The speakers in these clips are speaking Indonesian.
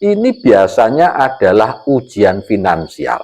ini biasanya adalah ujian finansial.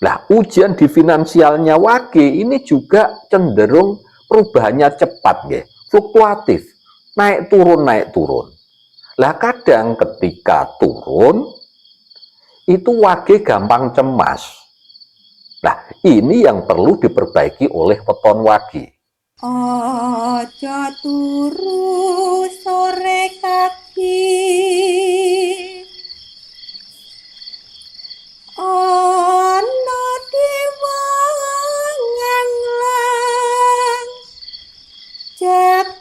Nah, ujian di finansialnya Wage ini juga cenderung perubahannya cepat, ya, fluktuatif, naik turun, naik turun. Lah kadang ketika turun, itu Wage gampang cemas. Nah, ini yang perlu diperbaiki oleh weton Wage. Ojo turu sore kaki, ono diwangan lang jagat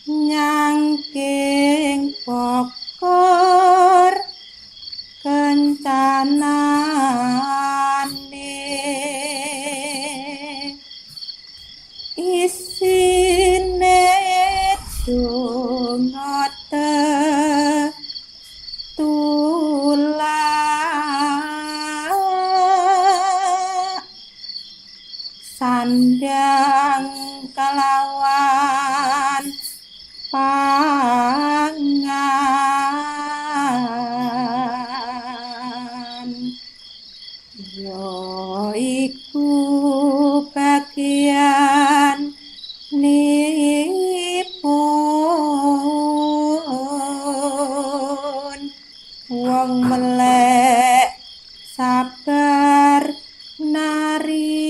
nyangking pokor kencanane isine dungote tulak sandang kelawan pangan yo iku bagian nipun wong melek sabar narimo.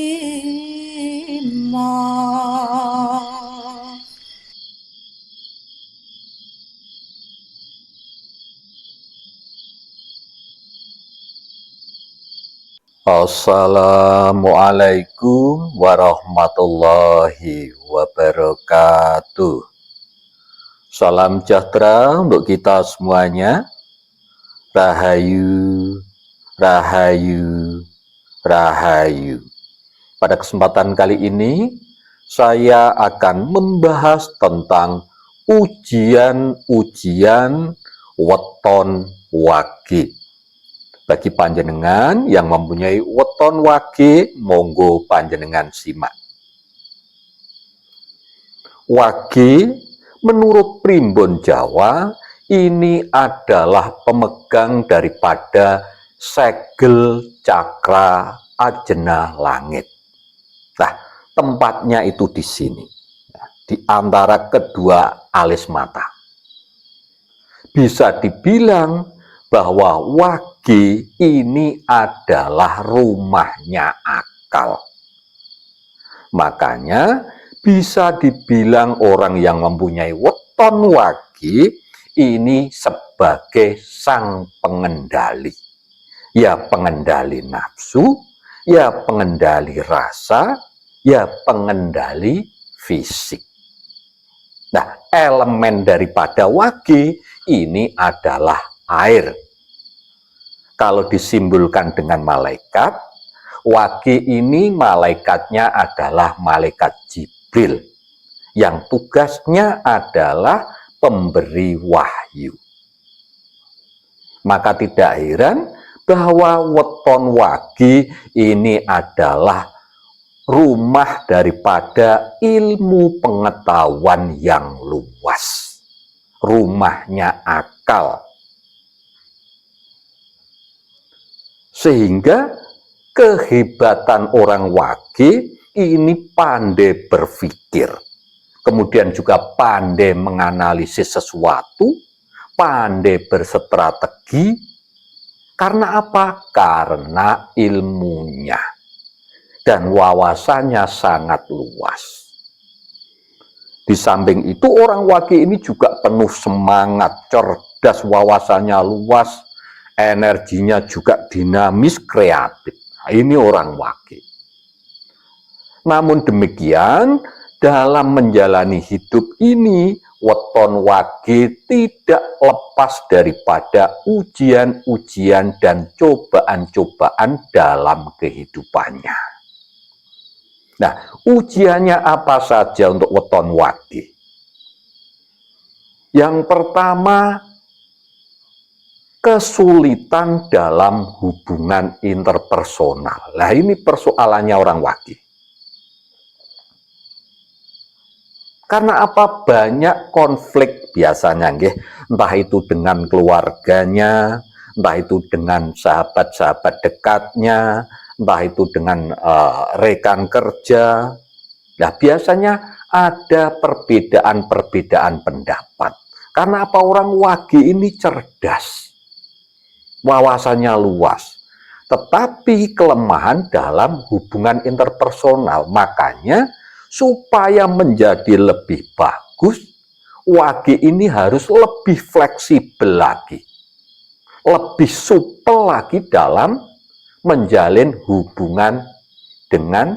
Assalamualaikum warahmatullahi wabarakatuh. Salam sejahtera untuk kita semuanya. Rahayu, rahayu, rahayu. Pada kesempatan kali ini, saya akan membahas tentang ujian-ujian weton Wage. Bagi panjenengan yang mempunyai weton Wage, monggo panjenengan simak. Wage menurut primbon Jawa ini adalah pemegang daripada segel cakra ajena langit. Nah, tempatnya itu di sini, di antara kedua alis mata. Bisa dibilang bahwa Wage ini adalah rumahnya akal. Makanya bisa dibilang orang yang mempunyai weton Wage ini sebagai sang pengendali. Ya pengendali nafsu, ya pengendali rasa, ya pengendali fisik. Nah, elemen daripada Wage ini adalah air. Kalau disimbolkan dengan malaikat, Wage ini malaikatnya adalah malaikat Jibril, yang tugasnya adalah pemberi wahyu. Maka tidak heran bahwa weton Wage ini adalah rumah daripada ilmu pengetahuan yang luas. Rumahnya akal. Sehingga kehebatan orang Wage ini pandai berpikir. Kemudian juga pandai menganalisis sesuatu, pandai berstrategi. Karena apa? Karena ilmunya dan wawasannya sangat luas. Di samping itu orang Wage ini juga penuh semangat, cerdas, wawasannya luas, energinya juga dinamis, kreatif. Nah, ini orang Wage. Namun demikian, dalam menjalani hidup ini, weton Wage tidak lepas daripada ujian-ujian dan cobaan-cobaan dalam kehidupannya. Nah, ujiannya apa saja untuk weton Wage? Yang pertama, kesulitan dalam hubungan interpersonal. Nah, ini persoalannya orang Wage. Karena apa? Banyak konflik biasanya, nggih. Entah itu dengan keluarganya, entah itu dengan sahabat-sahabat dekatnya, entah itu dengan rekan kerja. Nah, biasanya ada perbedaan-perbedaan pendapat. Karena apa? Orang Wage ini cerdas, wawasannya luas, tetapi kelemahan dalam hubungan interpersonal. Makanya supaya menjadi lebih bagus, Wage ini harus lebih fleksibel lagi, lebih supel lagi dalam menjalin hubungan dengan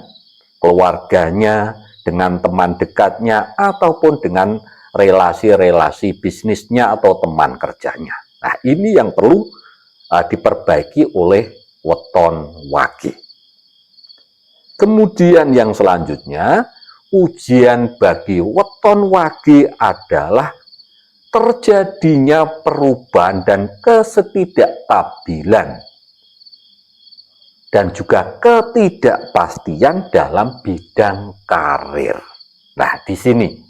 keluarganya, dengan teman dekatnya, ataupun dengan relasi-relasi bisnisnya atau teman kerjanya. Nah, ini yang perlu diperbaiki oleh weton Wage. Kemudian yang selanjutnya, ujian bagi weton Wage adalah terjadinya perubahan dan ketidakstabilan dan juga ketidakpastian dalam bidang karir. Nah, di sini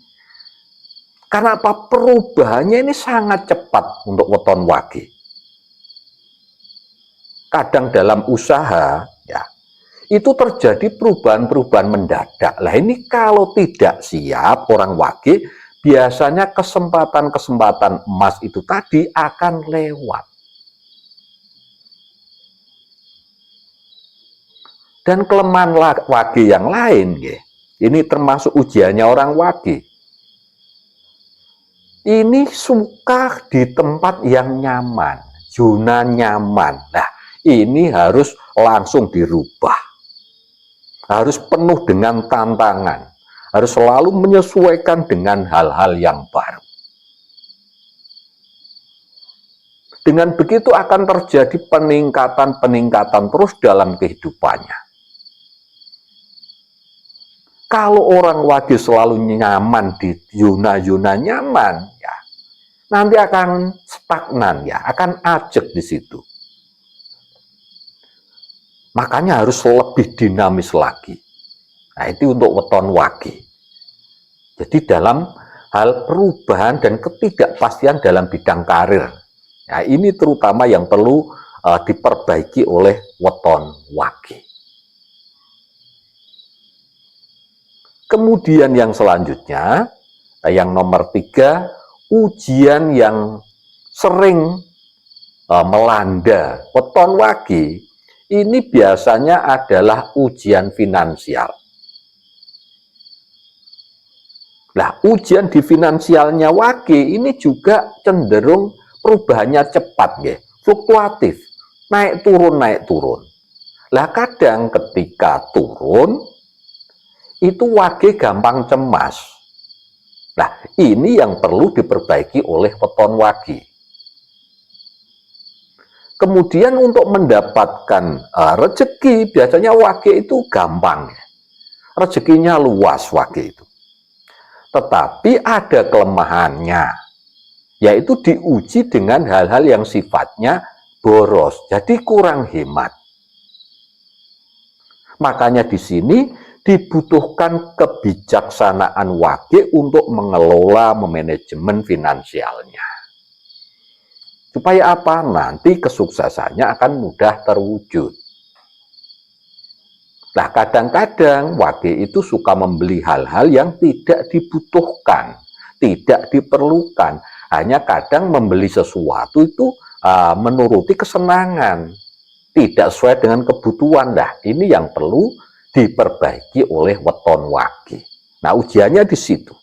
karena apa? Perubahannya ini sangat cepat untuk weton Wage. Kadang dalam usaha, ya, itu terjadi perubahan-perubahan mendadak. Lah ini kalau tidak siap orang Wage, biasanya kesempatan-kesempatan emas itu tadi akan lewat. Dan kelemahan Wage yang lain, ini termasuk ujiannya orang Wage. Ini suka di tempat yang nyaman, zona nyaman. Nah, ini harus langsung dirubah. Harus penuh dengan tantangan. Harus selalu menyesuaikan dengan hal-hal yang baru. Dengan begitu akan terjadi peningkatan-peningkatan terus dalam kehidupannya. Kalau orang Wage selalu nyaman di zona-zona nyaman, ya, nanti akan stagnan, ya, akan ajek di situ. Makanya harus lebih dinamis lagi. Nah, itu untuk weton Wage. Jadi dalam hal perubahan dan ketidakpastian dalam bidang karir. Nah, ini terutama yang perlu diperbaiki oleh weton Wage. Kemudian yang selanjutnya, yang nomor 3, ujian yang sering melanda weton Wage, ini biasanya adalah ujian finansial. Nah, ujian di finansialnya Wage ini juga cenderung perubahannya cepat, ya, fluktuatif, naik turun, naik turun. Lah kadang ketika turun, itu Wage gampang cemas. Nah, ini yang perlu diperbaiki oleh weton Wage. Kemudian untuk mendapatkan rezeki, biasanya Wage itu gampang. Rezekinya luas Wage itu. Tetapi ada kelemahannya, yaitu diuji dengan hal-hal yang sifatnya boros, jadi kurang hemat. Makanya di sini dibutuhkan kebijaksanaan Wage untuk mengelola manajemen finansialnya. Supaya apa? Nanti kesuksesannya akan mudah terwujud. Nah, kadang-kadang Wage itu suka membeli hal-hal yang tidak dibutuhkan, tidak diperlukan. Hanya kadang membeli sesuatu itu menuruti kesenangan, tidak sesuai dengan kebutuhan. Nah, ini yang perlu diperbaiki oleh weton Wage. Nah, ujiannya di situ.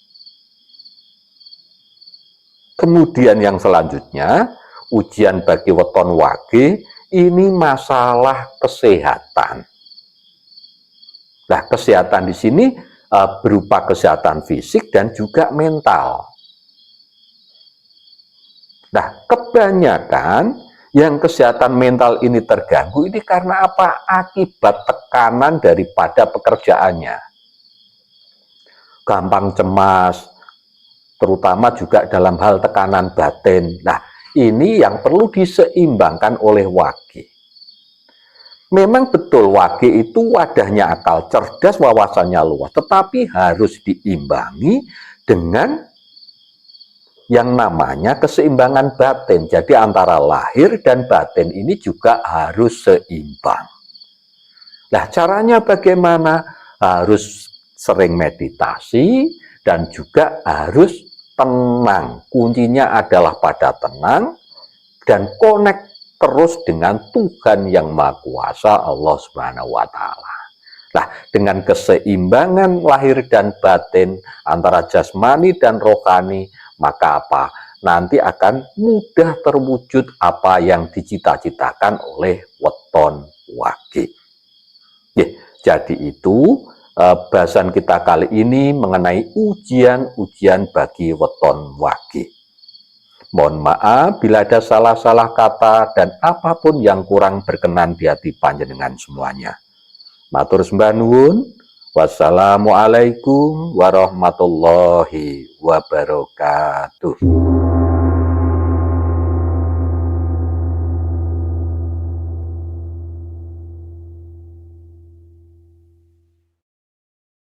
Kemudian yang selanjutnya, ujian bagi weton Wage ini masalah kesehatan. Nah, kesehatan di sini berupa kesehatan fisik dan juga mental. Nah, kebanyakan yang kesehatan mental ini terganggu ini karena apa? Akibat tekanan daripada pekerjaannya. Gampang cemas, terutama juga dalam hal tekanan batin. Nah, ini yang perlu diseimbangkan oleh Wage. Memang betul Wage itu wadahnya akal cerdas, wawasannya luas, tetapi harus diimbangi dengan yang namanya keseimbangan batin. Jadi antara lahir dan batin ini juga harus seimbang. Nah, caranya bagaimana? Harus sering meditasi dan juga harus tenang. Kuncinya adalah pada tenang dan connect terus dengan Tuhan yang Maha Kuasa, Allah Subhanahu wa Ta'ala. Nah, dengan keseimbangan lahir dan batin antara jasmani dan rohani, maka apa? Nanti akan mudah terwujud apa yang dicita-citakan oleh weton wage. Jadi itu bahasan kita kali ini mengenai ujian-ujian bagi weton wage. Mohon maaf bila ada salah-salah kata dan apapun yang kurang berkenan di hati panjenengan semuanya. Matur sembah nuwun. Wassalamualaikum warahmatullahi wabarakatuh.